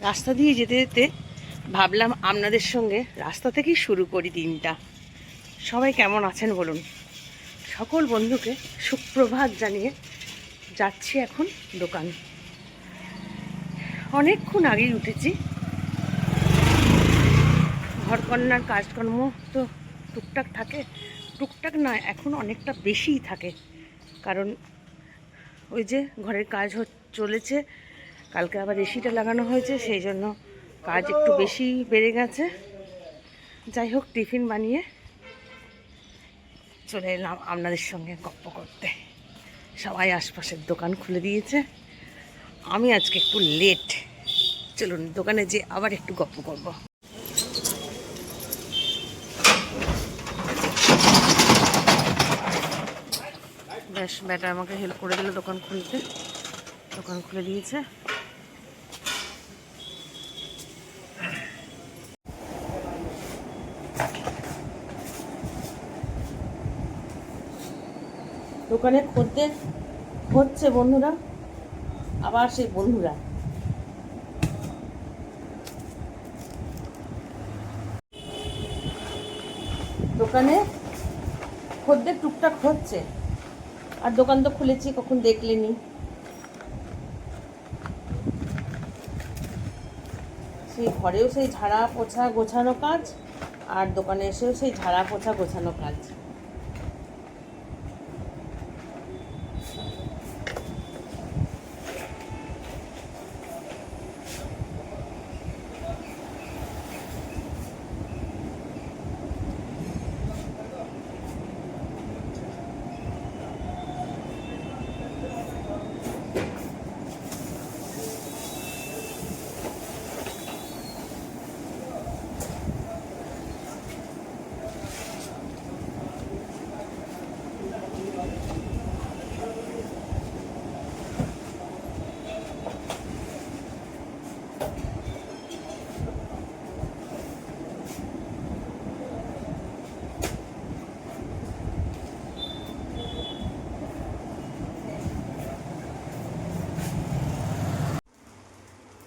রাস্তা দিয়ে যেতে যেতে ভাবলাম আপনাদের সঙ্গে রাস্তা থেকেই শুরু করি দিনটা। সবাই কেমন আছেন বলুন। সকল বন্ধুকে সুপ্রভাত জানিয়ে যাচ্ছি এখন দোকান। অনেকক্ষণ আগেই উঠেছি। ঘরকন্নার কাজকর্ম তো টুকটাক থাকে, টুকটাক নয় এখন অনেকটা বেশিই থাকে, কারণ ওই যে ঘরের কাজ চলেছে। কালকে আবার এসিটা লাগানো হয়েছে, সেই জন্য কাজ একটু বেশি বেড়ে গেছে। যাই হোক, টিফিন বানিয়ে চলে এলাম আপনাদের সঙ্গে গপ্প করতে। সবাই আশপাশের দোকান খুলে দিয়েছে, আমি আজকে একটু লেট। চলুন দোকানে যে আবার একটু গপ্প করব। বেশ, ব্যাটা আমাকে হেল্প করে দিল দোকান খুলতে, দোকান খুলে দিয়েছে। দোকানে খদ্দের হচ্ছে বন্ধুরা, আবার সেই বন্ধুরা। দোকানে খদ্দের টুকটাক হচ্ছে, আর দোকান তো খুলেছি, কখন দেখলেনি। সেই ঘরেও সেই ঝাড়া পোছা গোছানো কাজ, আর দোকানে এসেও সেই ঝাড়া পোছা গোছানো কাজ।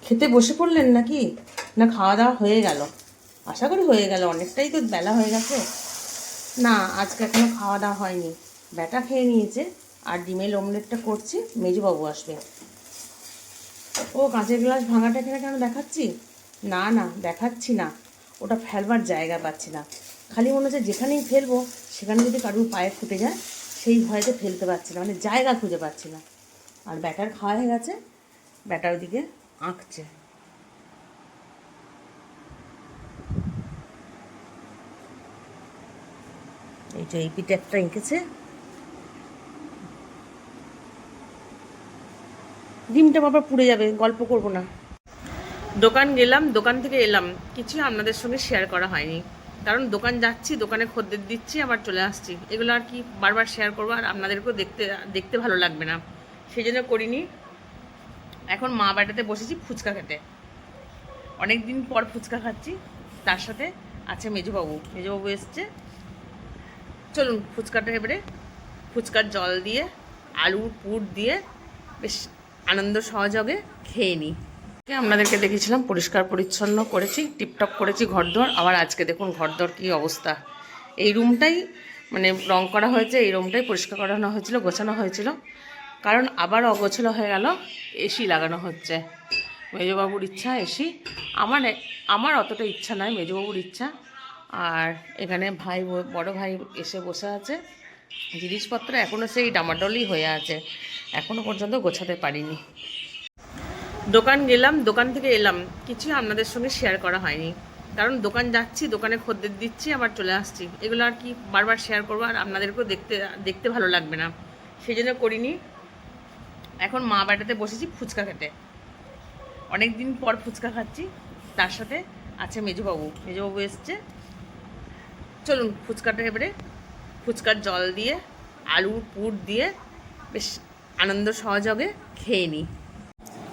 খেতে বসে পড়লেন নাকি, না খাওয়া দাওয়া হয়ে গেল? আশা করি হয়ে গেল, অনেকটাই তো বেলা হয়ে গেছে। না, আজকে এখনো খাওয়া দাওয়া হয়নি। ব্যাটা খেয়ে নিয়েছে, আর ডিমের অমলেটটা করছি, মেজবাবু আসবে। ও কাঁচের গ্লাস ভাঙাটা এখানে কেন দেখাচ্ছি? না না, দেখাচ্ছি না, ওটা ফেলবার জায়গা পাচ্ছি না। খালি মনে হচ্ছে যেখানেই ফেলবো সেখানে যদি কারুর পায়ে ফুটে যায়, সেই ভয়েতে ফেলতে পারছি না, মানে জায়গা খুঁজে পাচ্ছি না। আর ব্যাটার খাওয়া হয়ে গেছে, ব্যাটার ওদিকে আঁকছে। এইটা এই পিঠে একটা এঁকেছে। ডিমটা আবার পুড়ে যাবে, গল্প করব না। দোকান গেলাম, দোকান থেকে এলাম, কিছু আপনাদের সঙ্গে শেয়ার করা হয়নি, কারণ দোকান যাচ্ছি, দোকানে খদ্দের দিচ্ছি, আবার চলে আসছি। এগুলো আর কি বারবার শেয়ার করবো, আর আপনাদেরকেও দেখতে দেখতে ভালো লাগবে না, সেই জন্য করিনি। এখন মা বাড়িতে বসেছি ফুচকা খেতে, অনেক দিন পর ফুচকা খাচ্ছি। তার সাথে আছে মেজবাবু, মেজবাবু এসছে। চলুন ফুচকাটা এবারে ফুচকার জল দিয়ে আলুর পুর দিয়ে বেশ আনন্দ সহযোগে খেয়ে নিই। আপনাদেরকে দেখেছিলাম পরিষ্কার পরিচ্ছন্ন করেছি, টিপটপ করেছি ঘরদোর। আবার আজকে দেখুন ঘরদোর কী অবস্থা। এই রুমটাই মানে রং করা হয়েছে, এই রুমটাই পরিষ্কার করানো হয়েছিল, গোছানো হয়েছিল, কারণ আবার অগোছালো হয়ে গেল। এসি লাগানো হচ্ছে, মেজবাবুর ইচ্ছা এসি। আমার আমার অতটা ইচ্ছা নয়, মেজবাবুর ইচ্ছা। আর এখানে ভাই, বড় ভাই এসে বসে আছে। জিনিসপত্র এখনও সেই ডামাডোলই হয়ে আছে, এখনও পর্যন্ত গোছাতে পারিনি। দোকান গেলাম, দোকান থেকে এলাম, কিছু আপনাদের সঙ্গে শেয়ার করা হয়নি, কারণ দোকান যাচ্ছি, দোকানে খদ্দের দিচ্ছি, আবার চলে আসছি। এগুলো আর কি বারবার শেয়ার করবো, আর আপনাদেরকেও দেখতে দেখতে ভালো লাগবে না, সেই জন্য করিনি। এখন মা বাড়িতে বসেছি ফুচকা খেতে, অনেক দিন পর ফুচকা খাচ্ছি। তার সাথে আছে মেজবাবু, মেজবাবু এসছে। চলুন ফুচকাটা এবারে ফুচকার জল দিয়ে আলুর পুর দিয়ে বেশ আনন্দ সহযোগে খেয়ে নিই।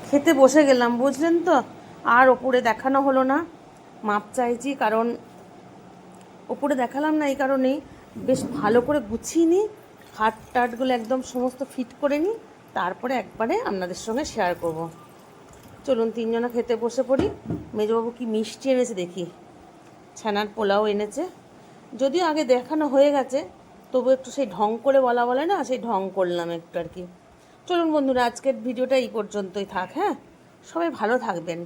খেতে বসে গেলাম, বুঝলেন তো। আর ওপরে দেখানো হলো না, মাপ চাইছি, কারণ ওপরে দেখালাম না এই কারণেই, বেশ ভালো করে গুছিয়ে নিই, খাট টাটগুলো একদম সমস্ত ফিট করে নিই, তারপরে একবারে আপনাদের সঙ্গে শেয়ার করব। চলুন তিনজনা খেতে বসে পড়ি। মেজবাবু কি মিষ্টি এনেছে দেখি, ছানার পোলাও এনেছে, যদিও আগে দেখানো হয়ে গেছে, তবু একটু সেই ঢং করে বলে না, সেই ঢং করলাম একটু আর কি। চলুন বন্ধুরা, আজকের ভিডিওটা এই পর্যন্তই থাক। হ্যাঁ, সবাই ভালো থাকবেন।